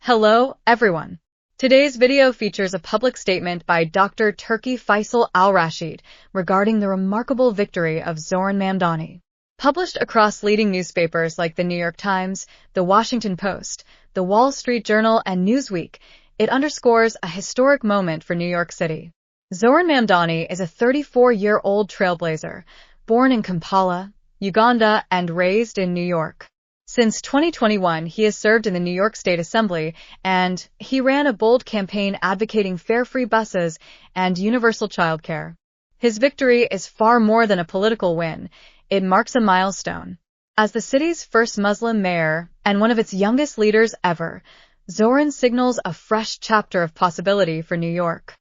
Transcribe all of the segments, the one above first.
Hello, everyone. Today's video features a public statement by Dr. Turki Faisal Al Rasheed regarding the remarkable victory of Zohran Mamdani. Published across leading newspapers like the New York Times, the Washington Post, the Wall Street Journal, and Newsweek, it underscores a historic moment for New York City. Zohran Mamdani is a 34-year-old trailblazer, born in Kampala, Uganda, and raised in New York. Since 2021, he has served in the New York State Assembly, and he ran a bold campaign advocating fare-free buses and universal childcare. His victory is far more than a political win. It marks a milestone. As the city's first Muslim mayor and one of its youngest leaders ever, Zohran signals a fresh chapter of possibility for New York.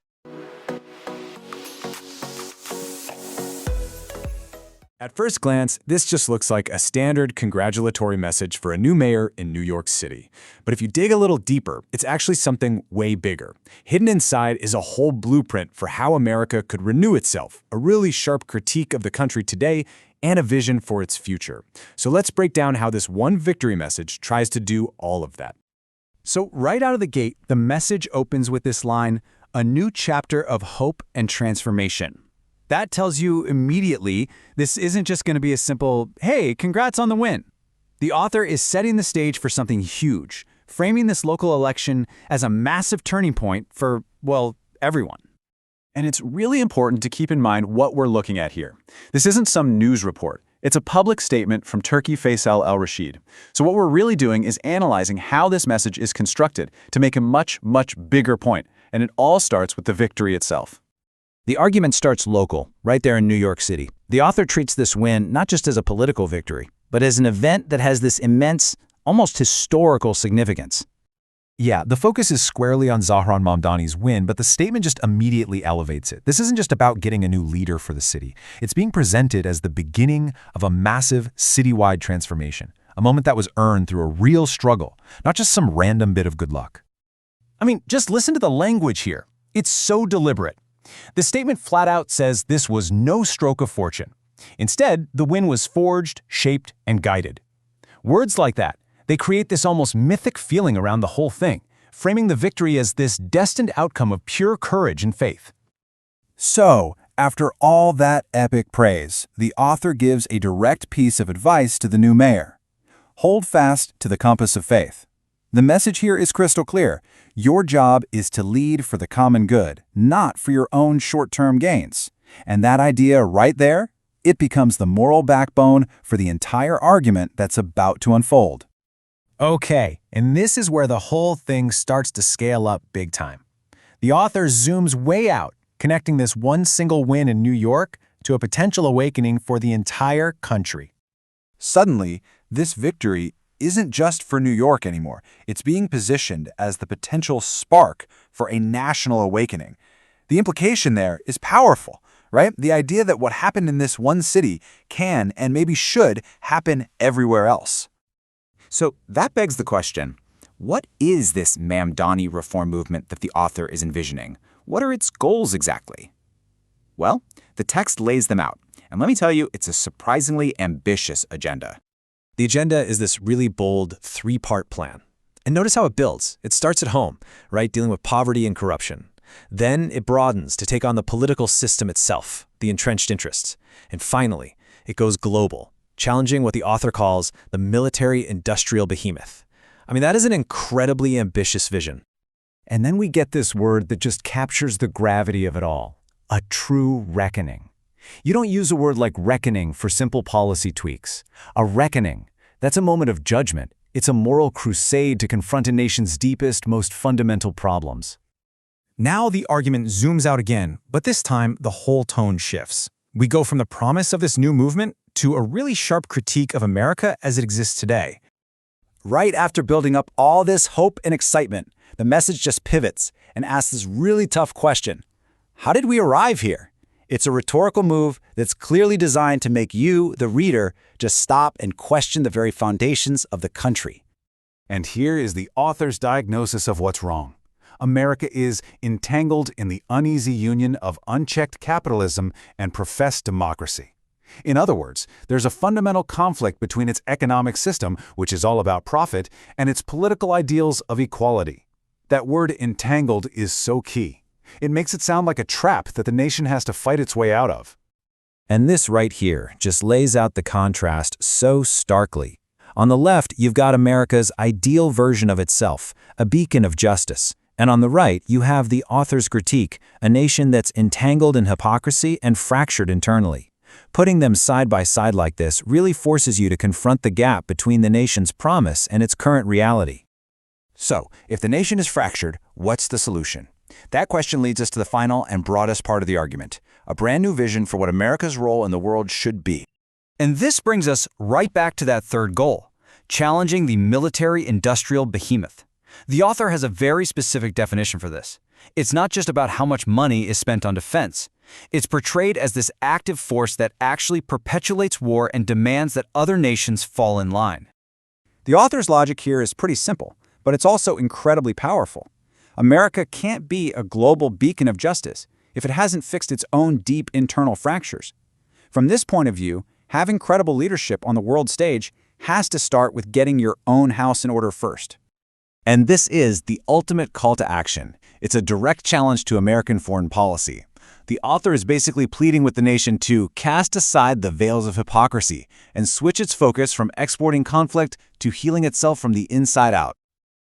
At first glance, this just looks like a standard congratulatory message for a new mayor in New York City. But if you dig a little deeper, it's actually something way bigger. Hidden inside is a whole blueprint for how America could renew itself, a really sharp critique of the country today, and a vision for its future. So let's break down how this one victory message tries to do all of that. So right out of the gate, the message opens with this line, "A new chapter of hope and transformation." That tells you immediately this isn't just going to be a simple, hey, congrats on the win. The author is setting the stage for something huge, framing this local election as a massive turning point for, well, everyone. And it's really important to keep in mind what we're looking at here. This isn't some news report. It's a public statement from Turki Faisal Al Rasheed. So what we're really doing is analyzing how this message is constructed to make a much, much bigger point. And it all starts with the victory itself. The argument starts local, right there in New York City. The author treats this win not just as a political victory, but as an event that has this immense, almost historical significance. Yeah, the focus is squarely on Zohran Mamdani's win, but the statement just immediately elevates it. This isn't just about getting a new leader for the city. It's being presented as the beginning of a massive citywide transformation, a moment that was earned through a real struggle, not just some random bit of good luck. I mean, just listen to the language here. It's so deliberate. The statement flat out says this was no stroke of fortune. Instead, the win was forged, shaped, and guided. Words like that, they create this almost mythic feeling around the whole thing, framing the victory as this destined outcome of pure courage and faith. So, after all that epic praise, the author gives a direct piece of advice to the new mayor. Hold fast to the compass of faith. The message here is crystal clear. Your job is to lead for the common good, not for your own short-term gains. And that idea right there, it becomes the moral backbone for the entire argument that's about to unfold. Okay, and this is where the whole thing starts to scale up big time. The author zooms way out, connecting this one single win in New York to a potential awakening for the entire country. Suddenly, this victory isn't just for New York anymore. It's being positioned as the potential spark for a national awakening. The implication there is powerful, right? The idea that what happened in this one city can and maybe should happen everywhere else. So that begs the question, what is this Mamdani reform movement that the author is envisioning? What are its goals exactly? Well, the text lays them out, and let me tell you, it's a surprisingly ambitious agenda. The agenda is this really bold three-part plan. And notice how it builds. It starts at home, right, dealing with poverty and corruption. Then it broadens to take on the political system itself, the entrenched interests. And finally, it goes global, challenging what the author calls the military-industrial behemoth. I mean, that is an incredibly ambitious vision. And then we get this word that just captures the gravity of it all, a true reckoning. You don't use a word like reckoning for simple policy tweaks. A reckoning, that's a moment of judgment. It's a moral crusade to confront a nation's deepest, most fundamental problems. Now the argument zooms out again, but this time the whole tone shifts. We go from the promise of this new movement to a really sharp critique of America as it exists today. Right after building up all this hope and excitement, the message just pivots and asks this really tough question. How did we arrive here? It's a rhetorical move that's clearly designed to make you, the reader, just stop and question the very foundations of the country. And here is the author's diagnosis of what's wrong. America is entangled in the uneasy union of unchecked capitalism and professed democracy. In other words, there's a fundamental conflict between its economic system, which is all about profit, and its political ideals of equality. That word entangled is so key. It makes it sound like a trap that the nation has to fight its way out of. And this right here just lays out the contrast so starkly. On the left, you've got America's ideal version of itself, a beacon of justice. And on the right, you have the author's critique, a nation that's entangled in hypocrisy and fractured internally. Putting them side by side like this really forces you to confront the gap between the nation's promise and its current reality. So, if the nation is fractured, what's the solution? That question leads us to the final and broadest part of the argument, a brand new vision for what America's role in the world should be. And this brings us right back to that third goal, challenging the military-industrial behemoth. The author has a very specific definition for this. It's not just about how much money is spent on defense. It's portrayed as this active force that actually perpetuates war and demands that other nations fall in line. The author's logic here is pretty simple, but it's also incredibly powerful. America can't be a global beacon of justice if it hasn't fixed its own deep internal fractures. From this point of view, having credible leadership on the world stage has to start with getting your own house in order first. And this is the ultimate call to action. It's a direct challenge to American foreign policy. The author is basically pleading with the nation to cast aside the veils of hypocrisy and switch its focus from exporting conflict to healing itself from the inside out.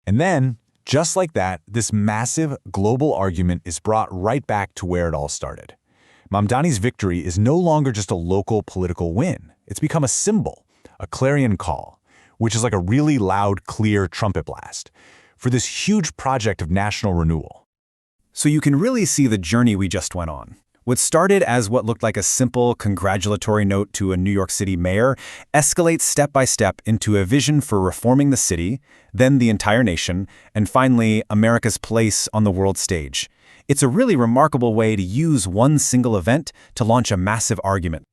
And then, just like that, this massive global argument is brought right back to where it all started. Mamdani's victory is no longer just a local political win. It's become a symbol, a clarion call, which is like a really loud, clear trumpet blast, for this huge project of national renewal. So you can really see the journey we just went on. What started as what looked like a simple congratulatory note to a New York City mayor escalates step by step into a vision for reforming the city, then the entire nation, and finally America's place on the world stage. It's a really remarkable way to use one single event to launch a massive argument.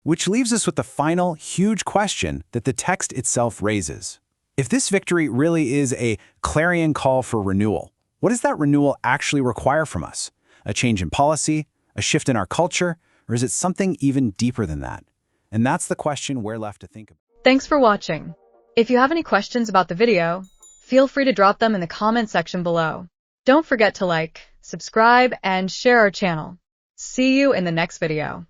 Which leaves us with the final, huge question that the text itself raises. If this victory really is a clarion call for renewal, what does that renewal actually require from us? A change in policy? A shift in our culture? Or is it something even deeper than that? And that's the question we're left to think about. Thanks for watching. If you have any questions about the video, feel free to drop them in the comment section below. Don't forget to like, subscribe, and share our channel. See you in the next video.